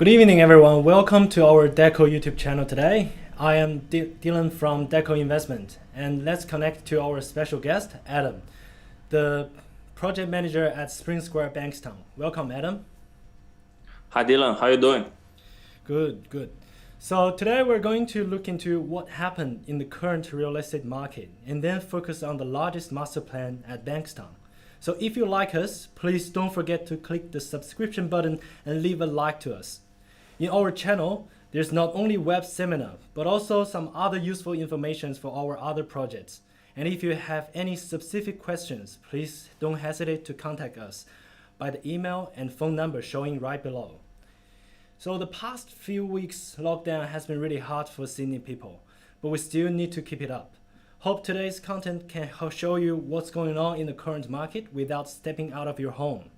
Good evening, everyone. Welcome to our Deco YouTube channel today. I am Dylan from Deco Investment, and let's connect to our special guest, Adam, the project manager at Spring Square Bankstown. Welcome, Adam. Hi Dylan, how you doing? Good, good. So today we're going to look into what happened in the current real estate market and then focus on the largest master plan at Bankstown. So if you like us, please don't forget to click the subscription button and leave a like to us. In our channel, there's not only web seminar, but also some other useful information for our other projects. And if you have any specific questions, please don't hesitate to contact us by the email and phone number showing right below. So the past few weeks, lockdown has been really hard for Sydney people, but we still need to keep it up. Hope today's content can show you what's going on in the current market without stepping out of your home.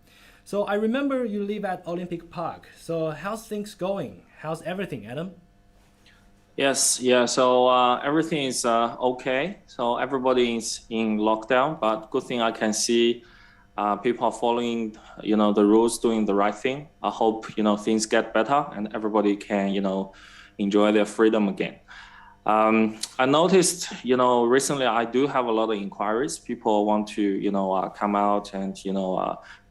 So I remember you live at Olympic Park. So how's things going? How's everything, Adam? Yes, yeah. So everything is okay. So everybody is in lockdown, but good thing I can see people are following, the rules, doing the right thing. I hope things get better and everybody can enjoy their freedom again. I noticed, recently I do have a lot of inquiries. People want to, come out and,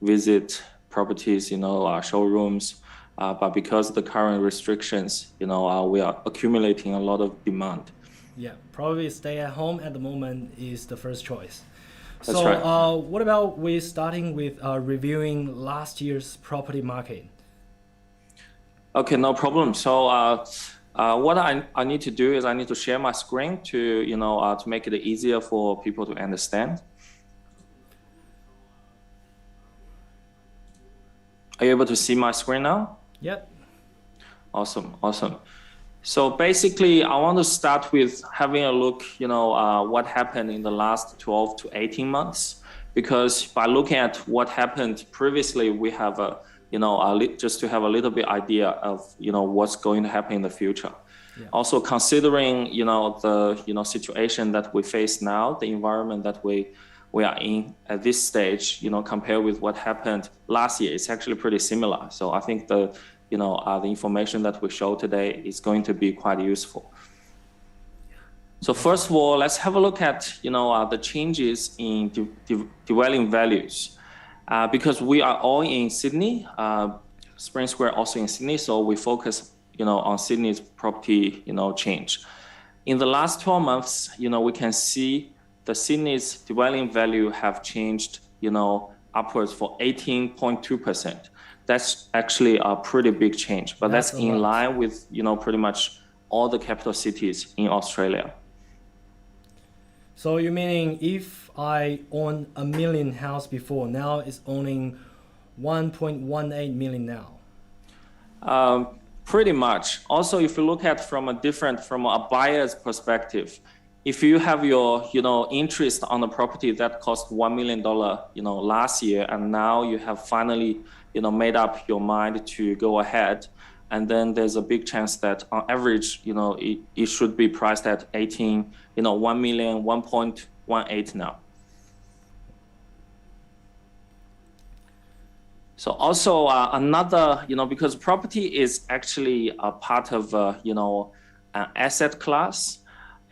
visit properties, showrooms. But because of the current restrictions, we are accumulating a lot of demand. Yeah, probably stay at home at the moment is the first choice. That's So right. what about we starting with reviewing last year's property market? Okay, no problem. So what I need to do is I need to share my screen to make it easier for people to understand. Are you able to see my screen now? Yep. Awesome, awesome. So basically, I want to start with having a look, what happened in the last 12 to 18 months, because by looking at what happened previously, we have just to have a little bit idea of, what's going to happen in the future. Yeah. Also considering, the situation that we face now, the environment that we are in at this stage, compared with what happened last year, it's actually pretty similar. So I think the information that we show today is going to be quite useful. So first of all, let's have a look at the changes in dwelling values, because we are all in Sydney. Spring Square also in Sydney, so we focus on Sydney's property change. In the last 12 months, we can see the Sydney's dwelling value have changed upwards for 18.2%. That's actually a pretty big change, but that's in line with pretty much all the capital cities in Australia. So you meaning if I own a million house before, now it's owning 1.18 million now? Pretty much. Also, if you look at from a buyer's perspective, if you have your interest on the property that cost $1 million last year, and now you have finally made up your mind to go ahead, and then there's a big chance that on average it should be priced at 1 million, 1.18 now. So also another, because property is actually a part of an asset class.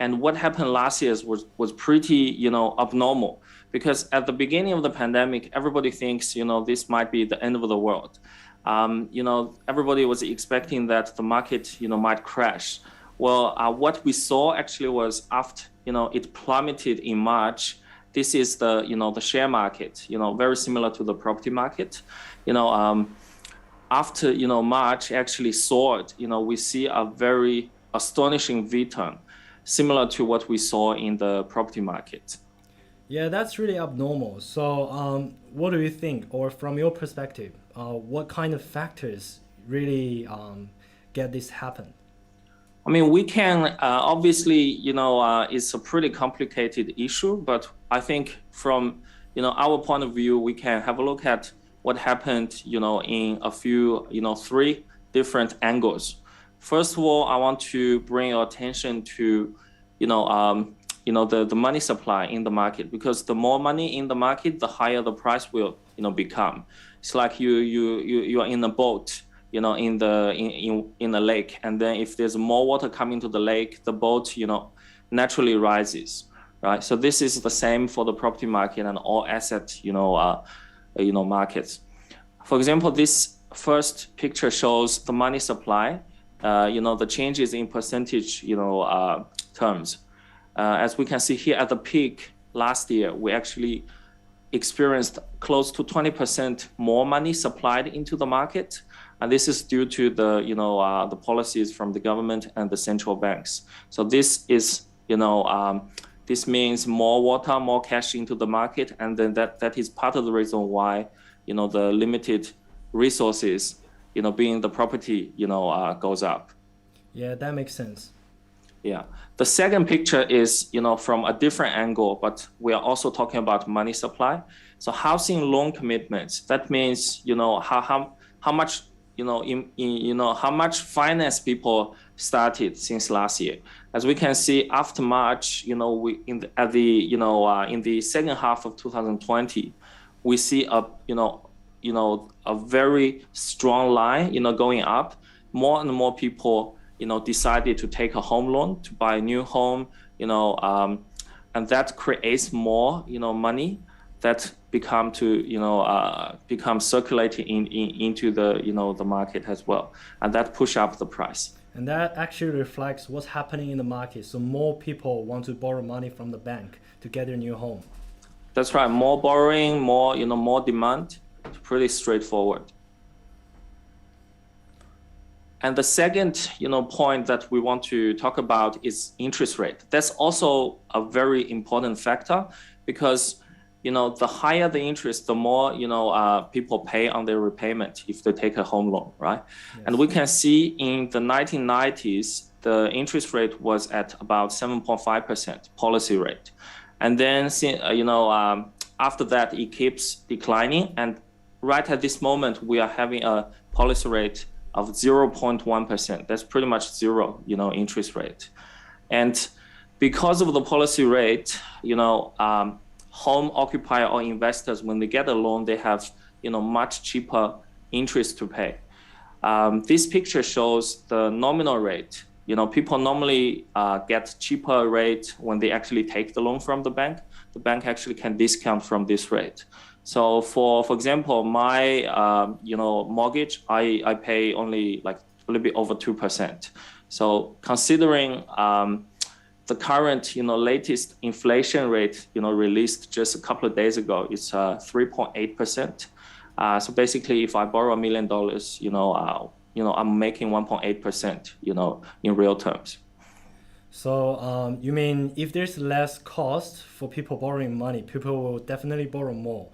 And what happened last year was pretty, abnormal, because at the beginning of the pandemic, everybody thinks, this might be the end of the world. Everybody was expecting that the market, might crash. Well, what we saw actually was after, it plummeted in March. This is the, the share market, very similar to the property market. After, March actually soared, we see a very astonishing V-turn, similar to what we saw in the property market. Yeah, that's really abnormal. So what do you think, or from your perspective, what kind of factors really get this happen? I mean, we can obviously, it's a pretty complicated issue, but I think from, our point of view, we can have a look at what happened, in a few, three different angles. First of all, I want to bring your attention to, the money supply in the market, because the more money in the market, the higher the price will, become. It's like you are in a boat. in the lake, and then if there's more water coming to the lake, the boat, naturally rises, right? So this is the same for the property market and all asset, markets. For example, this first picture shows the money supply, the changes in percentage, terms. As we can see here at the peak last year, we actually experienced close to 20% more money supplied into the market. And this is due to the policies from the government and the central banks. So this is, this means more water, more cash into the market. And then that is part of the reason why, the limited resources, being the property, goes up. Yeah, that makes sense. Yeah. The second picture is, from a different angle, but we are also talking about money supply. So housing loan commitments, that means, how much, how much finance people started since last year. As we can see, after March, in the second half of 2020, we see a very strong line, going up. More and more people, decided to take a home loan to buy a new home, and that creates more, money that become circulating into the market as well, and that push up the price. And that actually reflects what's happening in the market. So more people want to borrow money from the bank to get their new home. That's right. More borrowing, more demand. It's pretty straightforward. And the second, point that we want to talk about is interest rate. That's also a very important factor because, the higher the interest, the more, people pay on their repayment if they take a home loan, right? Yes. And we can see in the 1990s, the interest rate was at about 7.5% policy rate. And then, after that, it keeps declining. And right at this moment, we are having a policy rate of 0.1%. That's pretty much zero, interest rate. And because of the policy rate, home occupier or investors, when they get a loan, they have, much cheaper interest to pay. This picture shows the nominal rate. People normally get cheaper rate when they actually take the loan from the bank. The bank actually can discount from this rate. So for example, my mortgage, I pay only like a little bit over 2%. So considering the current latest inflation rate released just a couple of days ago, it's 3.8%. So basically, if I borrow $1 million, I'm making 1.8%, in real terms. So you mean if there's less cost for people borrowing money, people will definitely borrow more.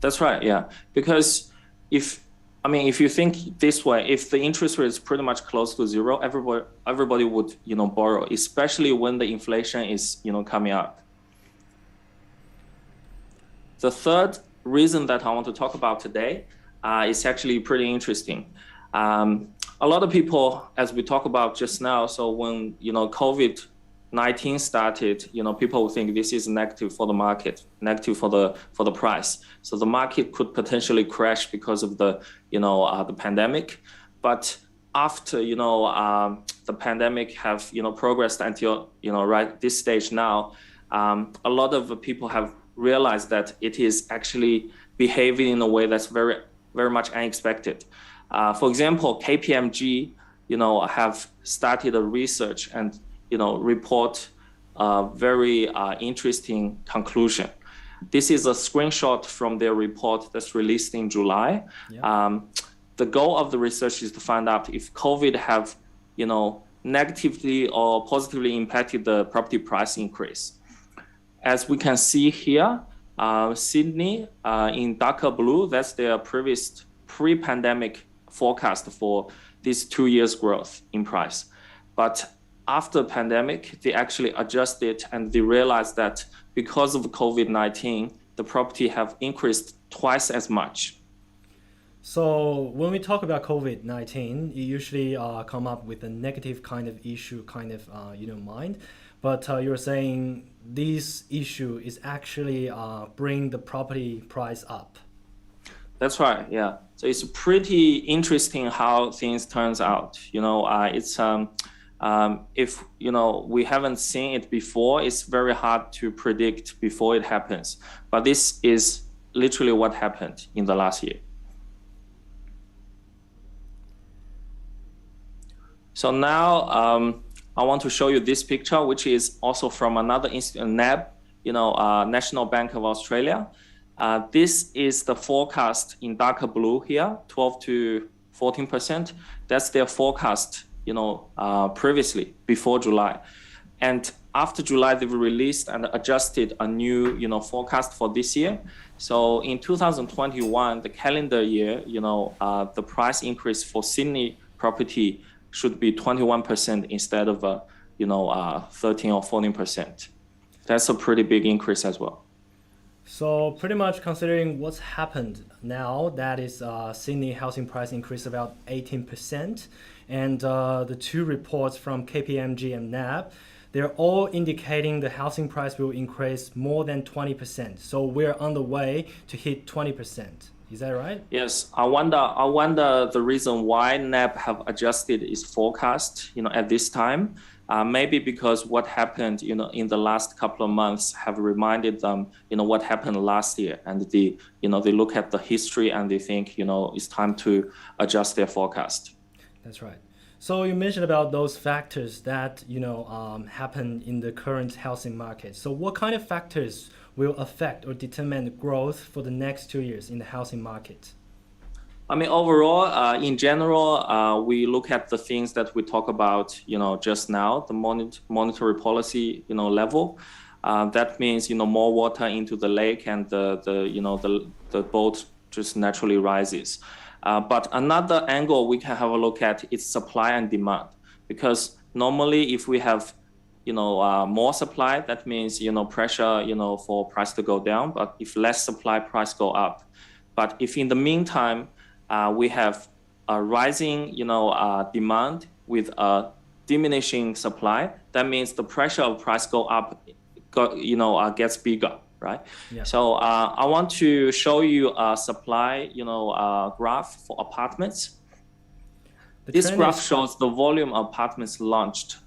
That's right, yeah. Because if you think this way, if the interest rate is pretty much close to zero, everybody would, borrow, especially when the inflation is, coming up. The third reason that I want to talk about today is actually pretty interesting. A lot of people, as we talk about just now, so when, COVID-19 started, people would think this is negative for the market, negative for the price. So the market could potentially crash because of the pandemic. But after, the pandemic have, progressed until, right this stage now, a lot of people have realized that it is actually behaving in a way that's very, very much unexpected. For example, KPMG, have started a research and, report a very interesting conclusion. This is a screenshot from their report that's released in July. Yeah. The goal of the research is to find out if COVID have, negatively or positively impacted the property price increase. As we can see here, Sydney in darker blue, that's their previous pre-pandemic forecast for this 2 years growth in price. But after pandemic, they actually adjusted and they realized that because of COVID-19, the property have increased twice as much. So when we talk about COVID-19, you usually come up with a negative kind of issue, mind. But you're saying this issue is actually bring the property price up. That's right. Yeah. So it's pretty interesting how things turns out. It's if we haven't seen it before, it's very hard to predict before it happens. But this is literally what happened in the last year. So now I want to show you this picture, which is also from another NAB, National Bank of Australia. This is the forecast in darker blue here, 12 to 14%. That's their forecast, previously before July. And after July, they've released and adjusted a new, forecast for this year. So in 2021, the calendar year, the price increase for Sydney property should be 21% instead of 13 or 14%. That's a pretty big increase as well. So pretty much considering what's happened now, that is Sydney housing price increase about 18%, and the two reports from KPMG and NAB, they're all indicating the housing price will increase more than 20%. So we're on the way to hit 20%. Is that right? Yes, I wonder the reason why NAB have adjusted its forecast, at this time. Maybe because what happened, in the last couple of months have reminded them, what happened last year, and they look at the history and they think, it's time to adjust their forecast. That's right. So you mentioned about those factors that happen in the current housing market. So what kind of factors will affect or determine the growth for the next 2 years in the housing market? I mean, overall, in general, we look at the things that we talk about, just now, the monetary policy, level. That means, more water into the lake, and the boat just naturally rises. But another angle we can have a look at is supply and demand, because normally if we have more supply, that means pressure for price to go down. But if less supply, price go up. But if in the meantime we have a rising demand with a diminishing supply, that means the pressure of price go up gets bigger, right? Yeah. So I want to show you a supply graph for apartments. This graph shows the volume of apartments launched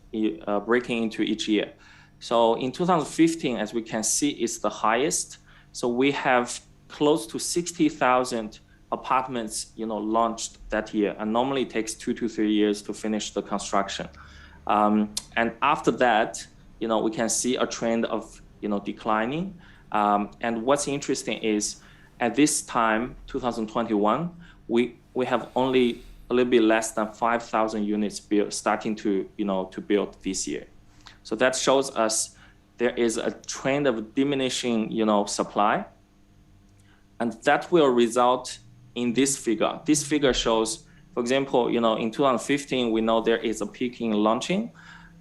breaking into each year. So in 2015, as we can see, is the highest. So we have close to 60,000 apartments launched that year, and normally it takes 2 to 3 years to finish the construction. And after that, we can see a trend of declining. And what's interesting is at this time, 2021, we have only a little bit less than 5,000 units starting to build this year. So that shows us there is a trend of diminishing supply, and that will result in this figure. This figure shows, for example, in 2015 we know there is a peak in launching,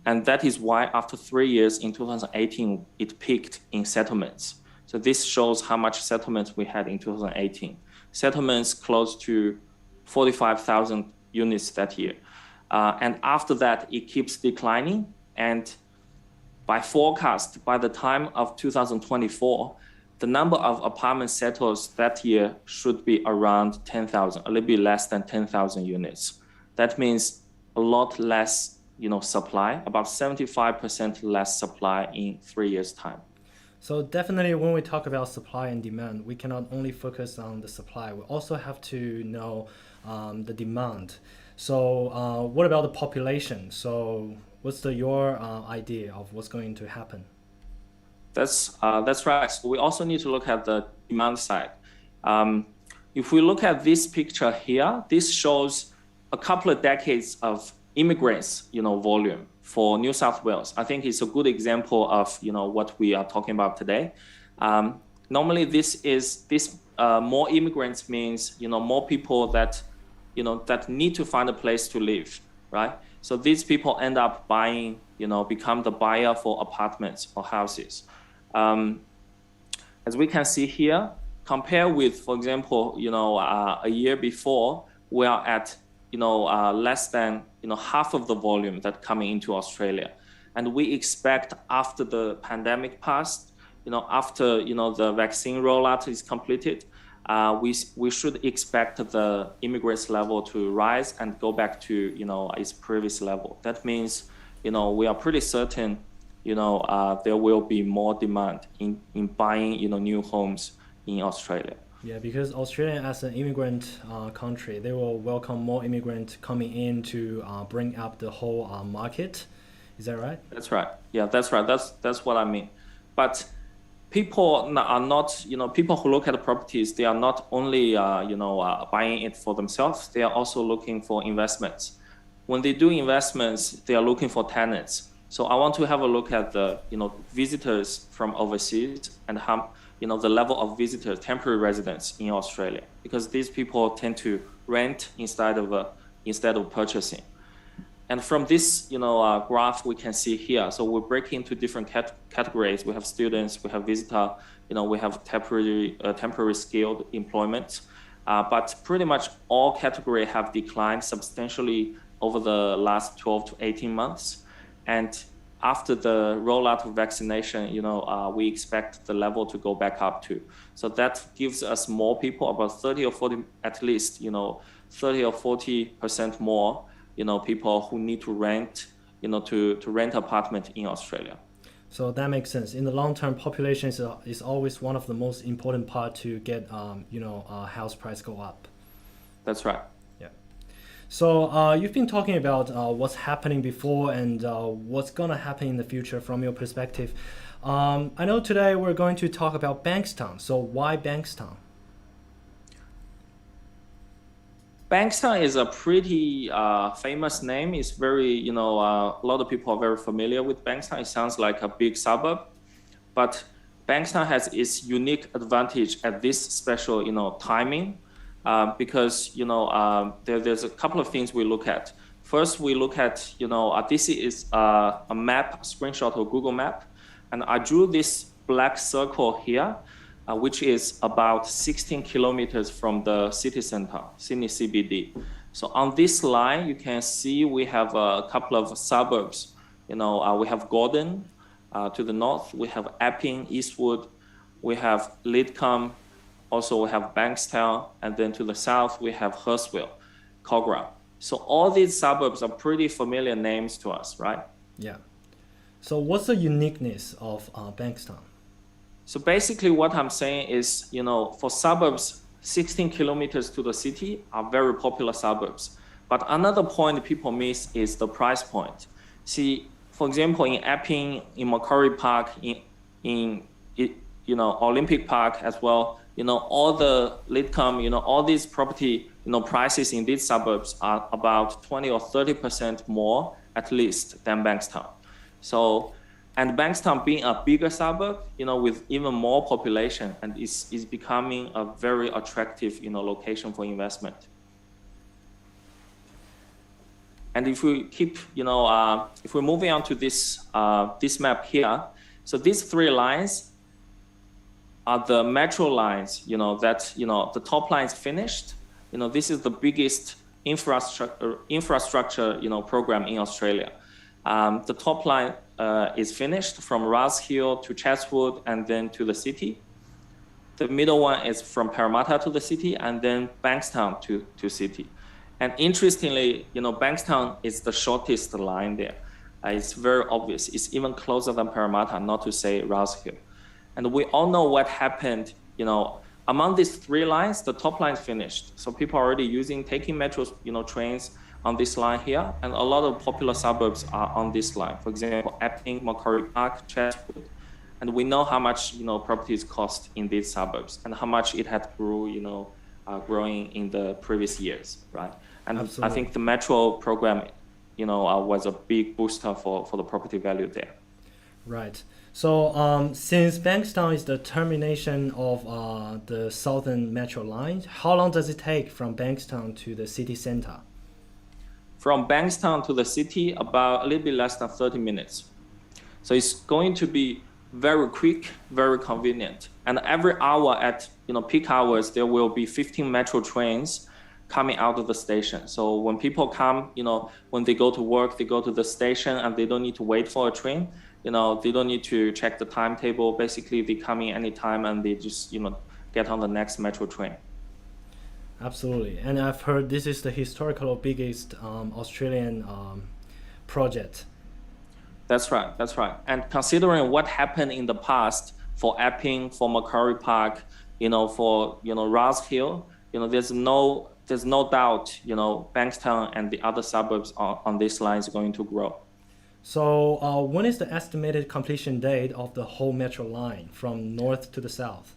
and that is why after 3 years in 2018 it peaked in settlements. So this shows how much settlements we had in 2018. Settlements close to 45,000 units that year. And after that, it keeps declining. And by forecast, by the time of 2024, the number of apartment settles that year should be around 10,000, a little bit less than 10,000 units. That means a lot less, supply, about 75% less supply in 3 years' time. So definitely when we talk about supply and demand, we cannot only focus on the supply, we also have to know the demand. So what about the population? So what's your idea of what's going to happen? That's right. So we also need to look at the demand side. If we look at this picture here, this shows a couple of decades of immigrants, volume for New South Wales. I think it's a good example of what we are talking about today. Normally, this more immigrants means more people that that need to find a place to live, right? So these people end up buying, become the buyer for apartments or houses. As we can see here, compare with, for example, a year before, we are at less than half of the volume that coming into Australia, and we expect after the pandemic passed, after the vaccine rollout is completed, we should expect the immigrants level to rise and go back to, its previous level. That means, we are pretty certain, there will be more demand in buying, new homes in Australia. Yeah, because Australia as an immigrant country, they will welcome more immigrants coming in to bring up the whole market. Is that right? That's right. Yeah, that's right. That's what I mean. But people are not, people who look at the properties, they are not only, buying it for themselves. They are also looking for investments. When they do investments, they are looking for tenants. So I want to have a look at the, visitors from overseas and how, the level of visitors, temporary residents in Australia, because these people tend to rent instead of purchasing. And from this, graph we can see here. So we break into different categories. We have students, we have visitor, we have temporary skilled employment. But pretty much all categories have declined substantially over the last 12 to 18 months. And after the rollout of vaccination, we expect the level to go back up too. So that gives us more people, about 30 or 40, at least, 30 or 40% more, people who need to rent, to rent apartment in Australia. So that makes sense. In the long term, population is always one of the most important part to get, house price go up. That's right. Yeah. So you've been talking about what's happening before and what's gonna happen in the future from your perspective. I know today we're going to talk about Bankstown. So why Bankstown? Bankstown is a pretty famous name. It's very, a lot of people are very familiar with Bankstown. It sounds like a big suburb, but Bankstown has its unique advantage at this special, timing, because, there's a couple of things we look at. First, we look at, this is a map, a screenshot of Google Map, and I drew this black circle here, which is about 16 kilometers from the city center, Sydney CBD. So on this line, you can see we have a couple of suburbs. We have Gordon to the north, we have Epping, Eastwood, we have Lidcombe, also we have Bankstown, and then to the south, we have Hurstville, Kogarah. So all these suburbs are pretty familiar names to us, right? Yeah. So what's the uniqueness of Bankstown? So basically what I'm saying is, for suburbs, 16 kilometers to the city are very popular suburbs. But another point people miss is the price point. See, for example, in Epping, in Macquarie Park, in Olympic Park as well, all the Lidcombe, all these property, prices in these suburbs are about 20 or 30% more at least than Bankstown. So, and Bankstown being a bigger suburb, with even more population, and is becoming a very attractive, location for investment. And if we keep, if we're moving on to this map here, so these three lines are the metro lines, the top line is finished. This is the biggest infrastructure, program in Australia. The top line is finished from Rouse Hill to Chatswood and then to the city. The middle one is from Parramatta to the city and then Bankstown to city. And interestingly, Bankstown is the shortest line there. It's very obvious. It's even closer than Parramatta, not to say Rouse Hill. And we all know what happened, among these three lines, the top line is finished. So people are already taking metro, trains on this line here, and a lot of popular suburbs are on this line. For example, Epping, Macquarie Park, Chatswood. And we know how much, properties cost in these suburbs and how much it had growing in the previous years, right? And absolutely. I think the metro program, was a big booster for the property value there. Right. So since Bankstown is the termination of the southern metro line, how long does it take from Bankstown to the city center? From Bankstown to the city, about a little bit less than 30 minutes. So it's going to be very quick, very convenient. And every hour at peak hours, there will be 15 metro trains coming out of the station. So when people come, when they go to work, they go to the station and they don't need to wait for a train. They don't need to check the timetable. Basically, they come in anytime and they just, get on the next metro train. Absolutely. And I've heard this is the historical biggest Australian project. That's right. That's right. And considering what happened in the past for Epping, for Macquarie Park, for Rouse Hill, there's no doubt, Bankstown and the other suburbs on this line is going to grow. So when is the estimated completion date of the whole metro line from north to the south?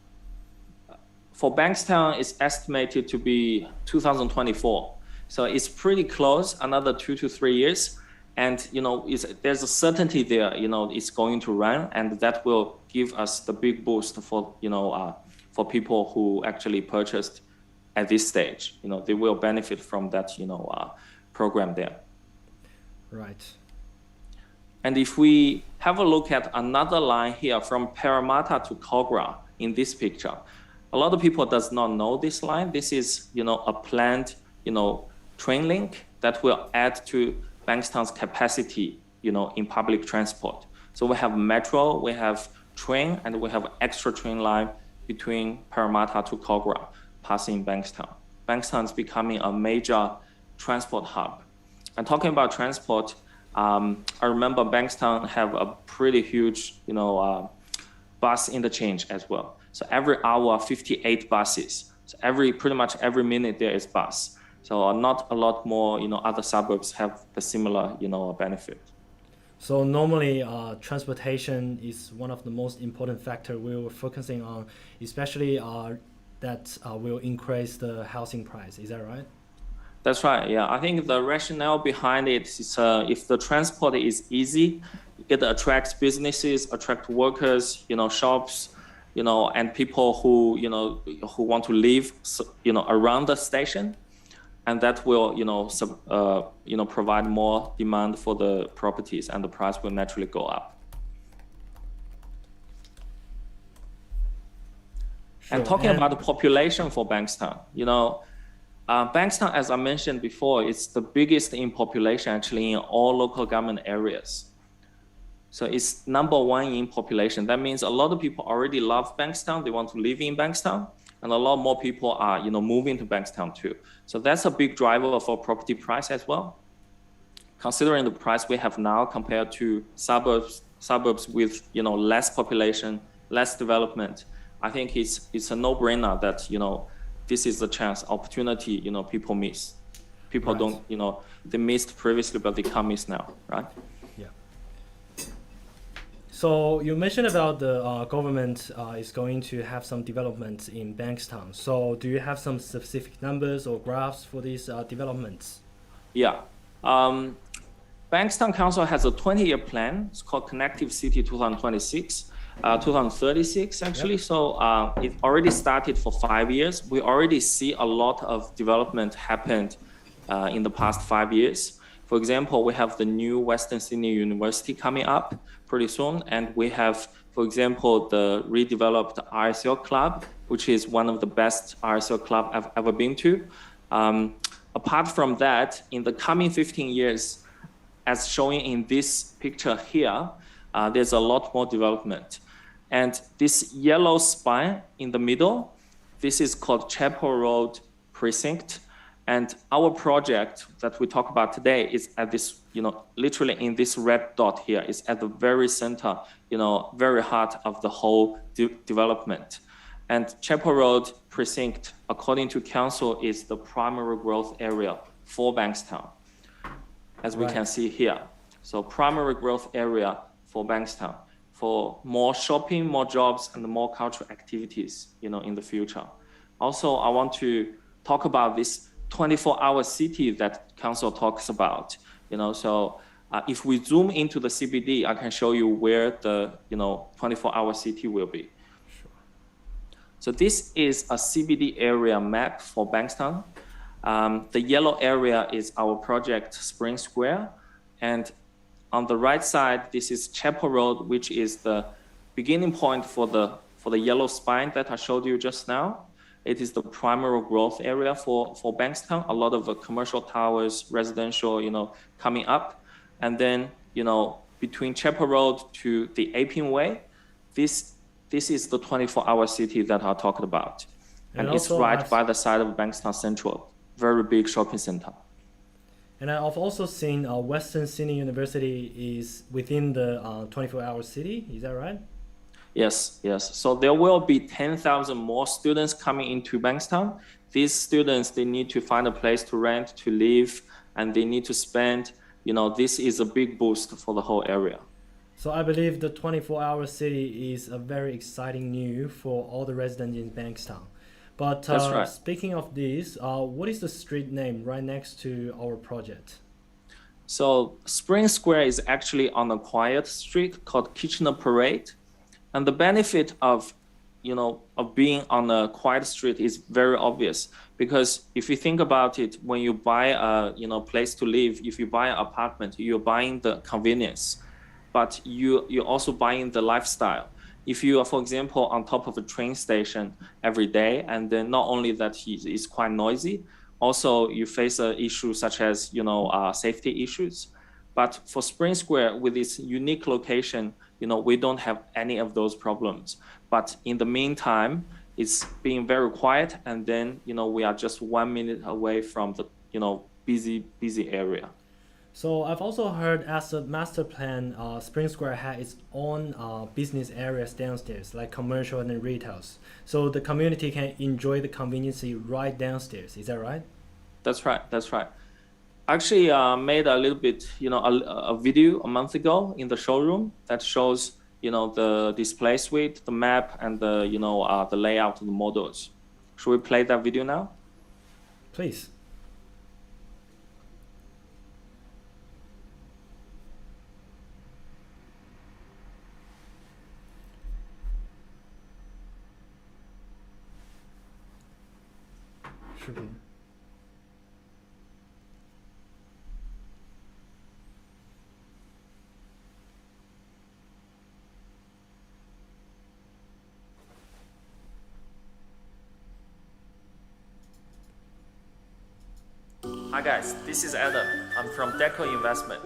For Bankstown, it's estimated to be 2024. So it's pretty close, another 2 to 3 years. And, there's a certainty there, it's going to run, and that will give us the big boost for people who actually purchased at this stage. They will benefit from that, program there. Right. And if we have a look at another line here from Parramatta to Kogarah in this picture, a lot of people does not know this line. This is, a planned, train link that will add to Bankstown's capacity, in public transport. So we have metro, we have train, and we have extra train line between Parramatta to Kogarah, passing Bankstown. Bankstown is becoming a major transport hub. And talking about transport, I remember Bankstown have a pretty huge, bus interchange as well. So every hour, 58 buses. So pretty much every minute there is bus. So not a lot more, other suburbs have the similar, benefit. So normally transportation is one of the most important factor we were focusing on, especially that will increase the housing price. Is that right? That's right. Yeah, I think the rationale behind it is if the transport is easy, it attracts businesses, attract workers, shops, and people who want to live, around the station, and that will, provide more demand for the properties, and the price will naturally go up. Sure. And talking about the population for Bankstown, Bankstown, as I mentioned before, it's the biggest in population actually in all local government areas. So it's number one in population. That means a lot of people already love Bankstown. They want to live in Bankstown. And a lot more people are, moving to Bankstown too. So that's a big driver for property price as well. Considering the price we have now compared to suburbs with, less population, less development, I think it's a no-brainer that, this is the chance, opportunity, people miss. People right. Don't, they missed previously, but they can't miss now, right? Yeah. So you mentioned about the government is going to have some developments in Bankstown. So do you have some specific numbers or graphs for these developments? Yeah. Bankstown Council has a 20-year plan. It's called Connective City 2036 actually. Yep. So it already started for 5 years. We already see a lot of development happened in the past 5 years. For example, we have the new Western Sydney University coming up pretty soon. And we have, for example, the redeveloped RSL Club, which is one of the best RSL club I've ever been to. Apart from that, in the coming 15 years, as shown in this picture here, there's a lot more development. And this yellow spine in the middle, this is called Chapel Road Precinct. And our project that we talk about today is at this, literally in this red dot here, is at the very center, very heart of the whole development. And Chapel Road Precinct, according to council, is the primary growth area for Bankstown, as we can see here. So primary growth area for Bankstown, for more shopping, more jobs, and more cultural activities, in the future. Also, I want to talk about this 24-hour city that council talks about. So if we zoom into the CBD, I can show you where the 24-hour city will be. Sure. So this is a CBD area map for Bankstown. The yellow area is our project Spring Square, and on the right side, this is Chapel Road, which is the beginning point for the yellow spine that I showed you just now. It is the primary growth area for Bankstown. A lot of commercial towers, residential, coming up. And then, between Chapel Road to the Aping Way, this this is the 24-hour city that I talked about. And it's right by the side of Bankstown Central, very big shopping center. And I've also seen Western Sydney University is within the 24-hour city. Is that right? Yes. So there will be 10,000 more students coming into Bankstown. These students, they need to find a place to rent, to live, and they need to spend. This is a big boost for the whole area. So I believe the 24-hour city is a very exciting news for all the residents in Bankstown. But That's right. Speaking of this, what is the street name right next to our project? So Spring Square is actually on a quiet street called Kitchener Parade. And the benefit of being on a quiet street is very obvious, because if you think about it, when you buy a place to live, if you buy an apartment, you're buying the convenience, but you're also buying the lifestyle. If you are, for example, on top of a train station every day, and then not only that it's quite noisy, also you face an issue such as safety issues. But for Spring Square, with its unique location, we don't have any of those problems. But in the meantime, it's being very quiet, and then we are just 1 minute away from the busy area. So I've also heard as a master plan, Spring Square had its own business areas downstairs, like commercial and retails. So the community can enjoy the convenience right downstairs. Is that right? That's right. Actually made a little bit, a video a month ago in the showroom that shows, the display suite, the map, and the layout of the models. Should we play that video now? Please. Should be. Hi guys, this is Adam. I'm from Deco Investment.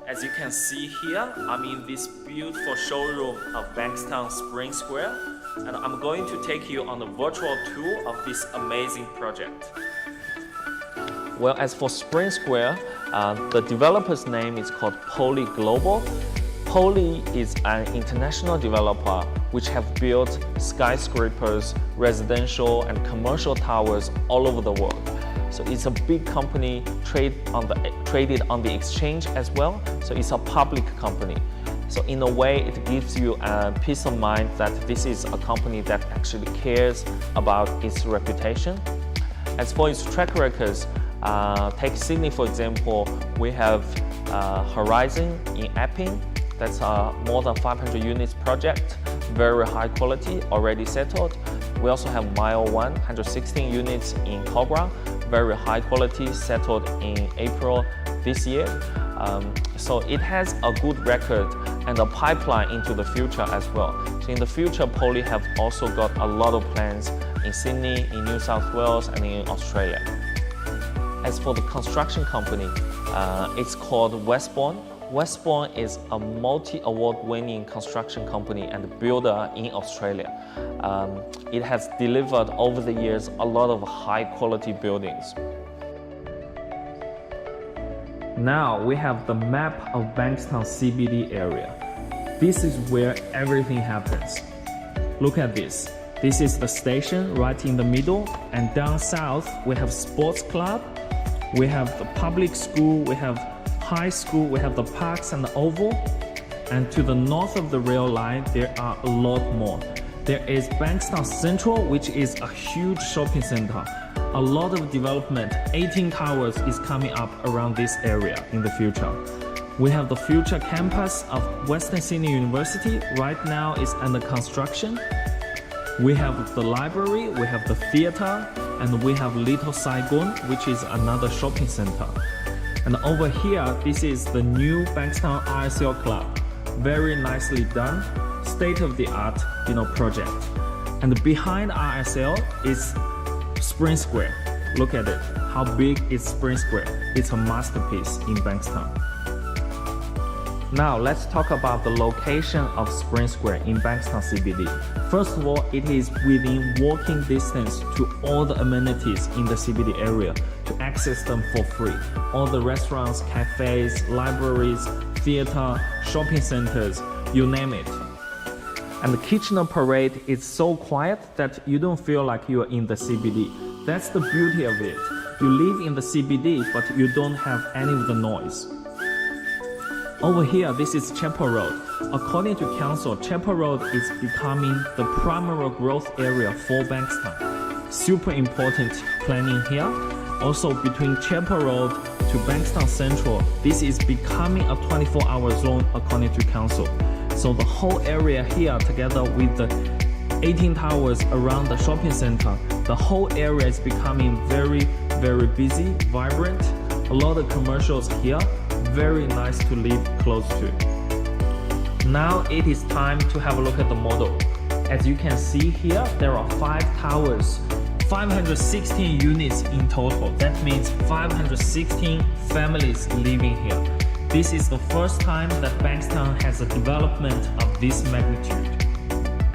As you can see here, I'm in this beautiful showroom of Bankstown Spring Square, and I'm going to take you on a virtual tour of this amazing project. Well, as for Spring Square, the developer's name is called Poly Global. Poly is an international developer which have built skyscrapers, residential and commercial towers all over the world. So it's a big company traded on the exchange as well. So it's a public company. So in a way, it gives you a peace of mind that this is a company that actually cares about its reputation. As for its track records, take Sydney for example, we have Horizon in Epping. That's a more than 500 units project, very high quality, already settled. We also have Mile 1, 116 units in Cobra, very high quality, settled in April this year. So it has a good record and a pipeline into the future as well. So in the future, Poly have also got a lot of plans in Sydney, in New South Wales, and in Australia. As for the construction company, it's called Westbourne. Westbourne is a multi-award winning construction company and builder in Australia. It has delivered over the years a lot of high quality buildings. Now we have the map of Bankstown CBD area. This is where everything happens. Look at this. This is the station right in the middle, and down south we have sports club, we have the public school, we have high school, we have the parks and the oval, and to the north of the rail line there are a lot more. There is Bankstown Central, which is a huge shopping center. A lot of development, 18 towers is coming up around this area in the future. We have the future campus of Western Sydney University, right now is under construction. We have the library, we have the theater, and we have Little Saigon, which is another shopping center. And over here, this is the new Bankstown RSL Club. Very nicely done, state-of-the-art, project. And behind RSL is Spring Square. Look at it. How big is Spring Square? It's a masterpiece in Bankstown. Now let's talk about the location of Spring Square in Bankstown CBD. First of all, it is within walking distance to all the amenities in the CBD area to access them for free. All the restaurants, cafes, libraries, theater, shopping centers, you name it. And the Kitchener Parade is so quiet that you don't feel like you are in the CBD. That's the beauty of it. You live in the CBD, but you don't have any of the noise. Over here, this is Chapel Road. According to council, Chapel Road is becoming the primary growth area for Bankstown. Super important planning here. Also, between Chapel Road to Bankstown Central, this is becoming a 24-hour zone according to council. So the whole area here, together with the 18 towers around the shopping center, the whole area is becoming very, very busy, vibrant. A lot of commercials here. Very nice to live close to. Now it is time to have a look at the model. As you can see here, there are 5 towers, 516 units in total. That means 516 families living here. This is the first time that Bankstown has a development of this magnitude.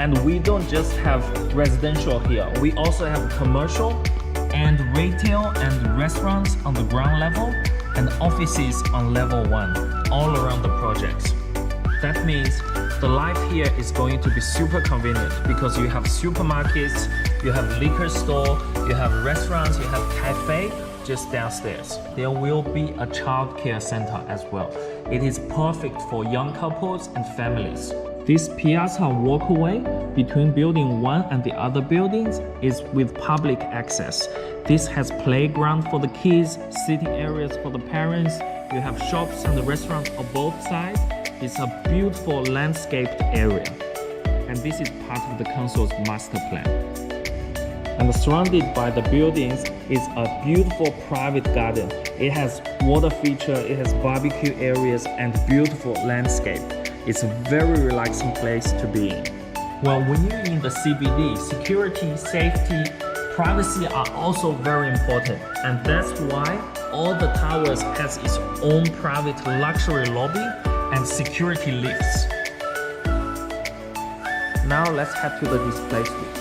And we don't just have residential here, we also have commercial and retail and restaurants on the ground level and offices on level 1 all around the projects. That means the life here is going to be super convenient because you have supermarkets, you have liquor store, you have restaurants, you have cafe just downstairs. There will be a child care center as well. It is perfect for young couples and families. This piazza walkway between building 1 and the other buildings is with public access. This has playground for the kids, sitting areas for the parents. You have shops and the restaurants on both sides. It's a beautiful landscaped area. And this is part of the council's master plan. And surrounded by the buildings is a beautiful private garden. It has water feature, it has barbecue areas and beautiful landscape. It's a very relaxing place to be in. Well, when you're in the CBD, security, safety, privacy are also very important. And that's why all the towers has its own private luxury lobby and security lifts. Now let's head to the display suite.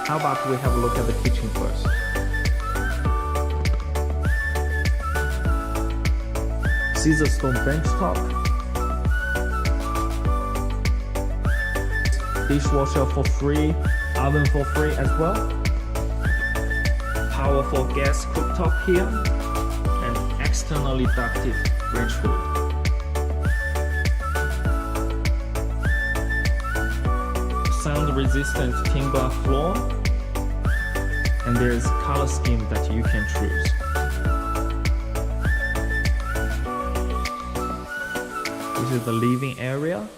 How about we have a look at the kitchen first? Caesarstone benchtop. Dishwasher for free, oven for free as well. Powerful gas cooktop here, and externally ducted range hood. Sound-resistant timber floor, and there is color scheme that you can choose. This is the living area.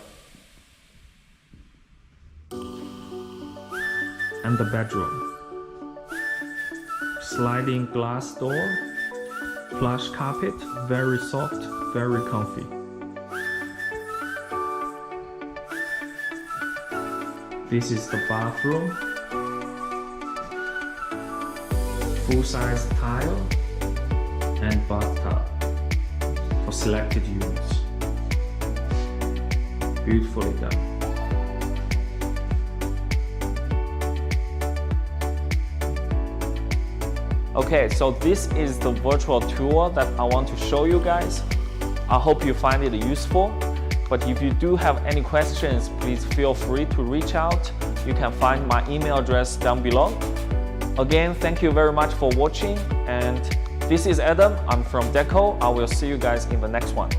And the bedroom. Sliding glass door, plush carpet, very soft, very comfy. This is the bathroom. Full-size tile and bathtub for selected units. Beautifully done. Okay, so this is the virtual tour that I want to show you guys. I hope you find it useful. But if you do have any questions, please feel free to reach out. You can find my email address down below. Again, thank you very much for watching. And this is Adam. I'm from Deco. I will see you guys in the next one.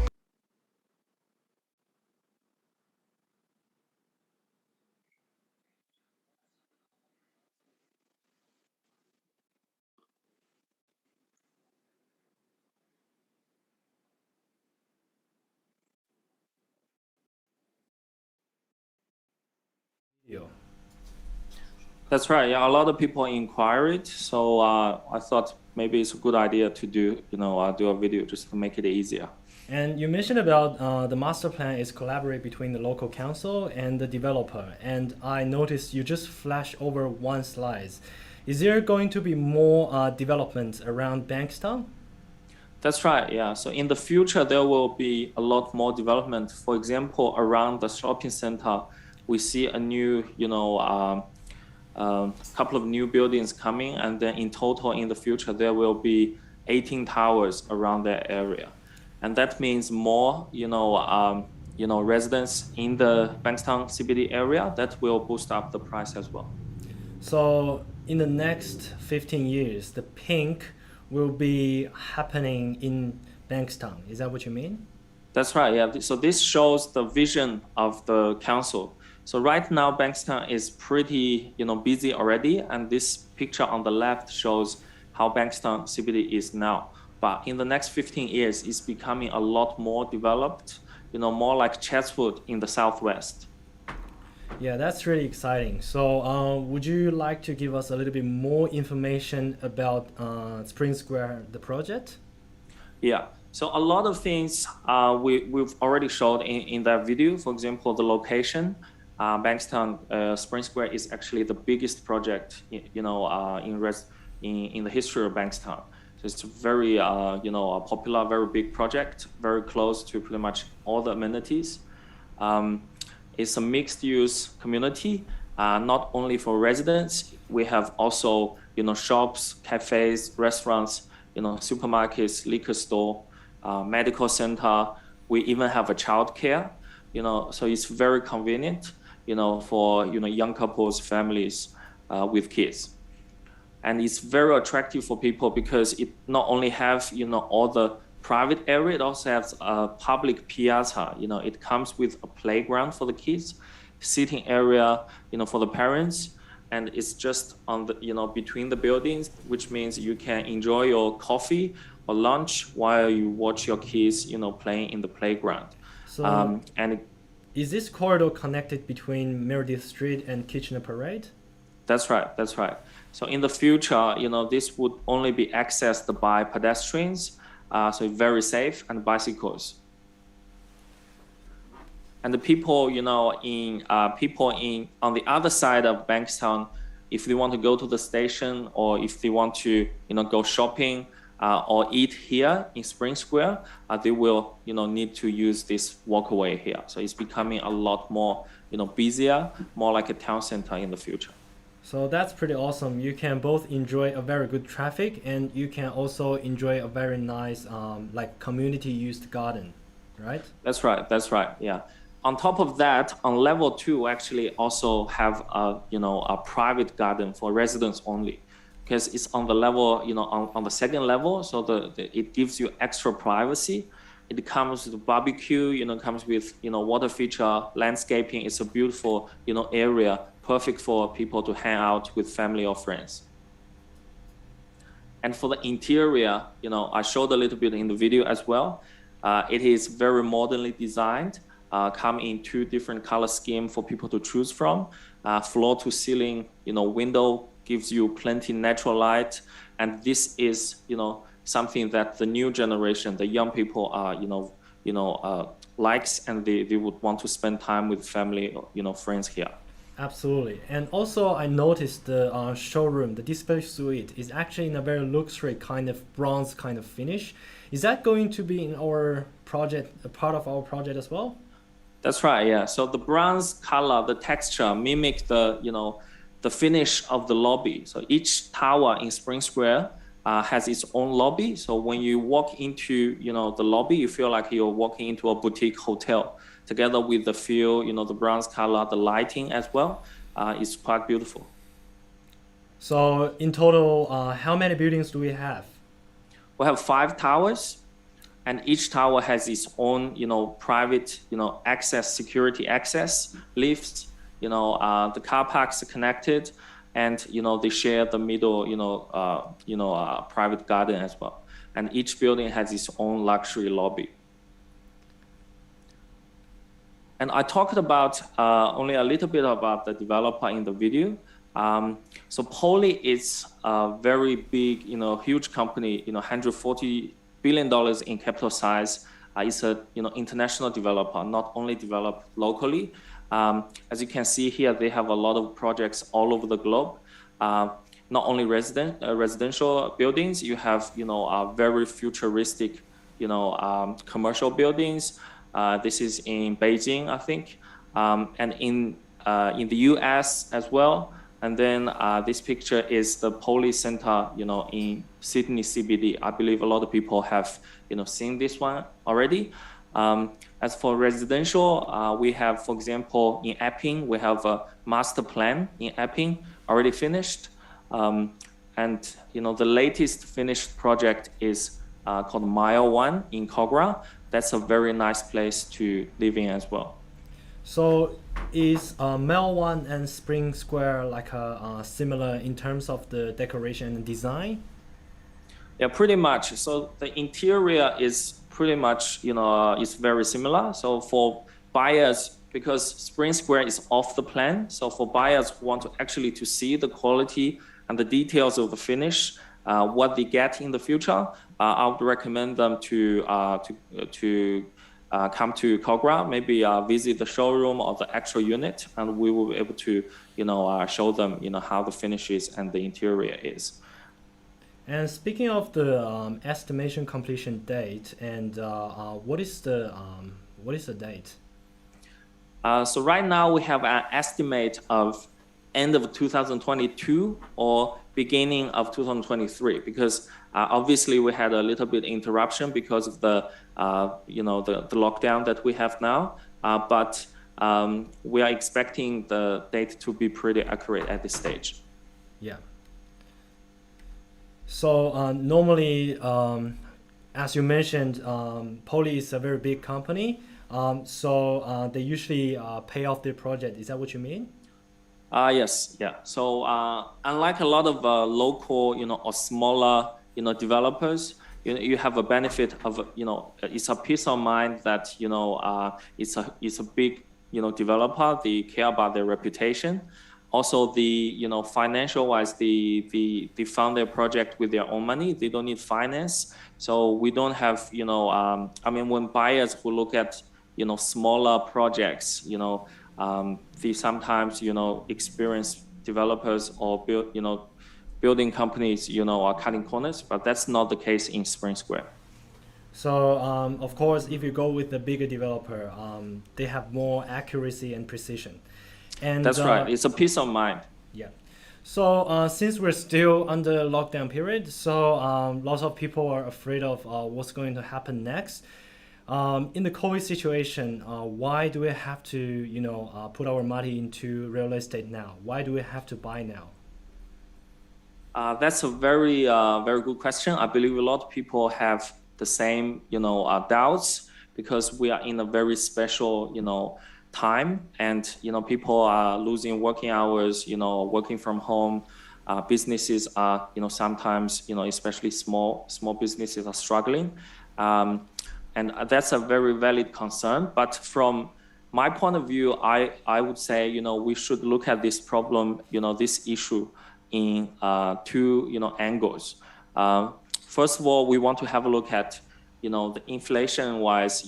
That's right. Yeah, a lot of people inquired, so I thought maybe it's a good idea to do a video just to make it easier. And you mentioned about the master plan is collaborate between the local council and the developer. And I noticed you just flash over one slide. Is there going to be more development around Bankstown? That's right, yeah. So in the future, there will be a lot more development. For example, around the shopping center, we see a new, couple of new buildings coming, and then in total in the future, there will be 18 towers around that area. And that means more, residents in the Bankstown CBD area. That will boost up the price as well. So in the next 15 years, the pink will be happening in Bankstown. Is that what you mean? That's right, yeah. So this shows the vision of the council. So right now, Bankstown is pretty, busy already, and this picture on the left shows how Bankstown CBD is now. But in the next 15 years, it's becoming a lot more developed, more like Chatswood in the southwest. Yeah, that's really exciting. So, would you like to give us a little bit more information about Spring Square, the project? Yeah. So a lot of things we've already showed in that video. For example, the location. Bankstown Spring Square is actually the biggest project, in the history of Bankstown. So it's a very, a popular, very big project, very close to pretty much all the amenities. It's a mixed-use community, not only for residents. We have also, shops, cafes, restaurants, supermarkets, liquor store, medical center. We even have a childcare, so it's very convenient, for, young couples, families with kids. And it's very attractive for people because it not only have, all the private area, it also has a public piazza. It comes with a playground for the kids, seating area, for the parents, and it's just on the, between the buildings, which means you can enjoy your coffee or lunch while you watch your kids, playing in the playground. So, and is this corridor connected between Meredith Street and Kitchener Parade? That's right. That's right. So in the future, this would only be accessed by pedestrians, so very safe, and bicycles. And the people, on the other side of Bankstown, if they want to go to the station or if they want to, go shopping or eat here in Spring Square, they will, need to use this walkway here. So it's becoming a lot more, busier, more like a town center in the future. So that's pretty awesome. You can both enjoy a very good traffic and you can also enjoy a very nice, like community used garden, right? That's right. That's right. Yeah. On top of that, on level 2, actually also have a private garden for residents only, because it's on the level, on the second level. So it gives you extra privacy. It comes with barbecue, comes with, water feature, landscaping. It's a beautiful, area, perfect for people to hang out with family or friends. And for the interior, I showed a little bit in the video as well. It is very modernly designed. Come in 2 different color scheme for people to choose from. Floor to ceiling, window gives you plenty natural light, and this is, something that the new generation, the young people are, likes, and they would want to spend time with family, friends here. Absolutely. And also I noticed the showroom, the display suite is actually in a very luxury kind of bronze kind of finish. Is that going to be in our project, a part of our project as well? That's right, yeah. So the bronze color, the texture mimic the, the finish of the lobby. So each tower in Spring Square has its own lobby. So when you walk into, the lobby, you feel like you're walking into a boutique hotel. Together with the feel, the bronze color, the lighting as well, is quite beautiful. So in total, how many buildings do we have? We have 5 towers. And each tower has its own, private, access, security access, lifts, the car parks are connected, and, they share the middle, private garden as well. And each building has its own luxury lobby. And I talked about only a little bit about the developer in the video. So Poly is a very big, huge company, $140 billion in capital size. It's a international developer, not only developed locally. As you can see here, they have a lot of projects all over the globe. not only residential buildings, you have, very futuristic, commercial buildings. This is in Beijing, I think, and in the US as well. And then this picture is the Police Center, in Sydney CBD. I believe a lot of people have, seen this one already. As for residential, we have, for example, in Epping, we have a master plan in Epping already finished. And the latest finished project is called Mile 1 in Kogra. That's a very nice place to live in as well. So is Mile 1 and Spring Square like similar in terms of the decoration and design? Yeah, pretty much. So the interior is pretty much, is very similar. So for buyers, because Spring Square is off the plan, so for buyers who want to actually to see the quality and the details of the finish, what they get in the future, I would recommend them to come to Kogra, maybe visit the showroom of the actual unit, and we will be able to, show them, how the finish is and the interior is. And speaking of the estimation completion date, and what is the date? So right now we have an estimate of end of 2022 or beginning of 2023, because obviously we had a little bit interruption because of the the lockdown that we have now. But we are expecting the date to be pretty accurate at this stage. Yeah. So normally, as you mentioned, Poly is a very big company. So they usually pay off their project. Is that what you mean? Yes, yeah. So unlike a lot of local, or smaller, developers, you have a benefit of, it's a peace of mind that, it's a big, developer. They care about their reputation. Also, the financial wise, they fund their project with their own money. They don't need finance. So we don't have, when buyers who look at, smaller projects, they sometimes, experience developers or building companies, are cutting corners, but that's not the case in Spring Square. So of course, if you go with the bigger developer, they have more accuracy and precision. And that's right. It's a peace of mind. Yeah. So since we're still under lockdown period, so lots of people are afraid of what's going to happen next. In the COVID situation, why do we have to, put our money into real estate now? Why do we have to buy now? That's a very, very good question. I believe a lot of people have the same, doubts, because we are in a very special, time, and people are losing working hours, working from home. Businesses are, sometimes, especially small businesses are struggling. And that's a very valid concern. But from my point of view, I would say, we should look at this problem, this issue in two, angles. First of all, we want to have a look at, the inflation-wise,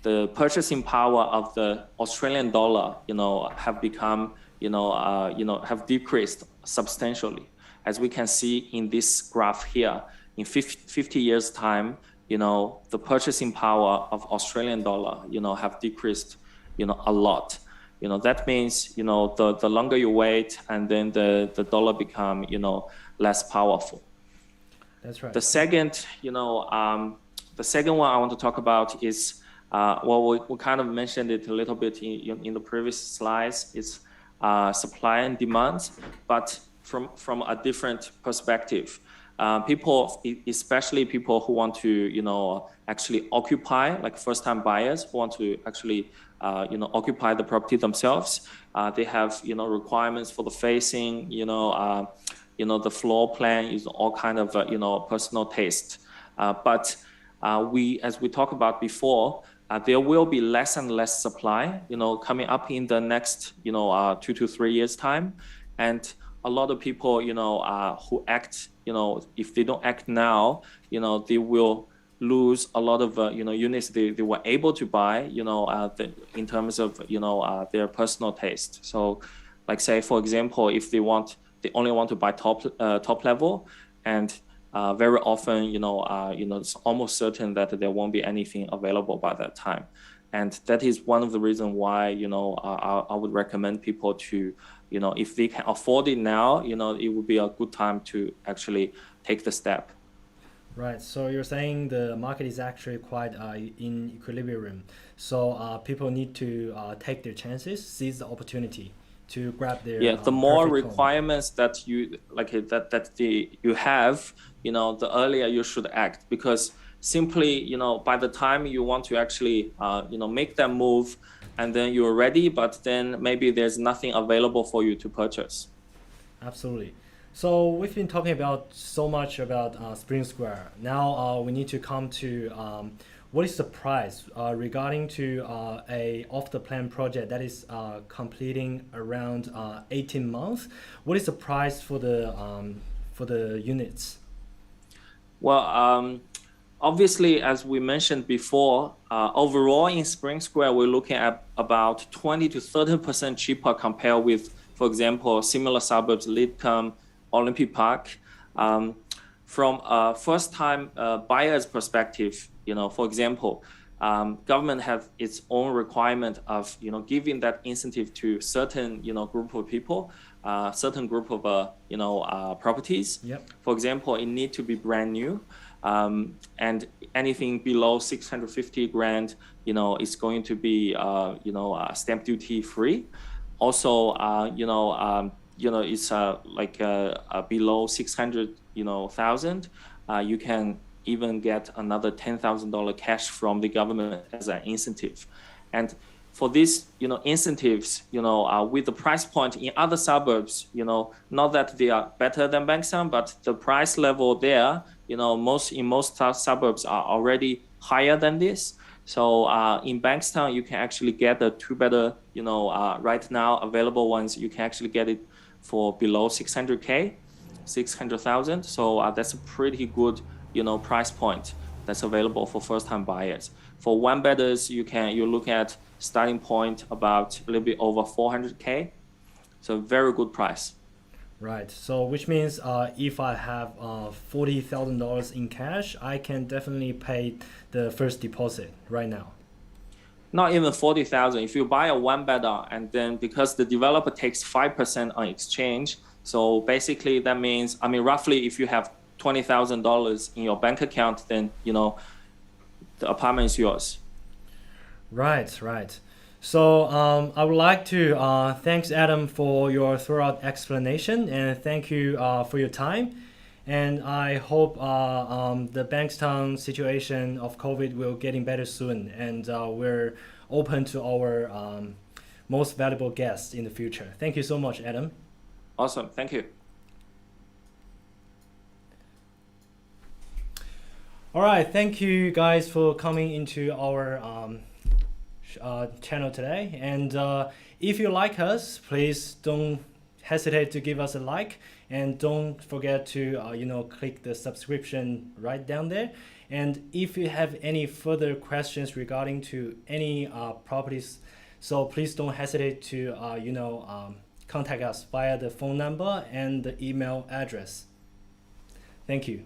the purchasing power of the Australian dollar, have become, have decreased substantially. As we can see in this graph here, in 50 years' time, the purchasing power of Australian dollar, have decreased, a lot. That means, the longer you wait, and then the dollar become, less powerful. That's right. The second, the second one I want to talk about is, we kind of mentioned it a little bit in the previous slides. It's supply and demand, but from a different perspective. People, especially people who want to, actually occupy, like first-time buyers who want to actually, occupy the property themselves. They have, requirements for the facing, the floor plan is all kind of, personal taste. But as we talked about before, there will be less and less supply, coming up in the next, 2 to 3 years time. And a lot of people, who act, if they don't act now, they will lose a lot of, units they were able to buy, in terms of, their personal taste. So like say, for example, if they they only want to buy top level, and very often, it's almost certain that there won't be anything available by that time. And that is one of the reasons why, I would recommend people to, if they can afford it now, it would be a good time to actually take the step. Right. So you're saying the market is actually quite in equilibrium. So people need to take their chances, seize the opportunity to grab their the more perfect home. requirements that you you have, the earlier you should act, because simply, by the time you want to actually make that move, and then you're ready, but then maybe there's nothing available for you to purchase. Absolutely. So we've been talking about so much about Spring Square. Now we need to come to what is the price regarding to a off-the-plan project that is completing around 18 months. What is the price for the units? Well, obviously, as we mentioned before, overall in Spring Square, we're looking at about 20 to 30% cheaper compared with, for example, similar suburbs, Lidcombe, Olympic Park. From a first-time buyer's perspective, for example, government have its own requirement of giving that incentive to certain group of people, certain group of properties. Yep. For example, it need to be brand new, and anything below 650 grand, is going to be stamp duty free. Also, it's below 600,000, you can even get another $10,000 cash from the government as an incentive. And for these incentives, with the price point in other suburbs, not that they are better than Bankstown, but the price level there, in most suburbs are already higher than this. So in Bankstown, you can actually get the two better, right now available ones. You can actually get it for below 600K, 600,000. So that's a pretty good, price point that's available for first-time buyers. For one-bedders, you look at starting point about a little bit over 400K. So very good price. Right. So which means if I have $40,000 in cash, I can definitely pay the first deposit right now. Not even 40,000. If you buy a one-bedder, and then because the developer takes 5% on exchange, so basically that means, roughly if you have $20,000 in your bank account, then the apartment is yours. Right. So I would like to thanks Adam for your thorough explanation, and thank you for your time. And I hope the Bankstown situation of COVID will getting better soon, and we're open to our most valuable guests in the future. Thank you so much, Adam. Awesome. Thank you. All right. Thank you guys for coming into our channel today. And if you like us, please don't hesitate to give us a like, and don't forget to click the subscription right down there. And if you have any further questions regarding to any properties, so please don't hesitate to contact us via the phone number and the email address. Thank you.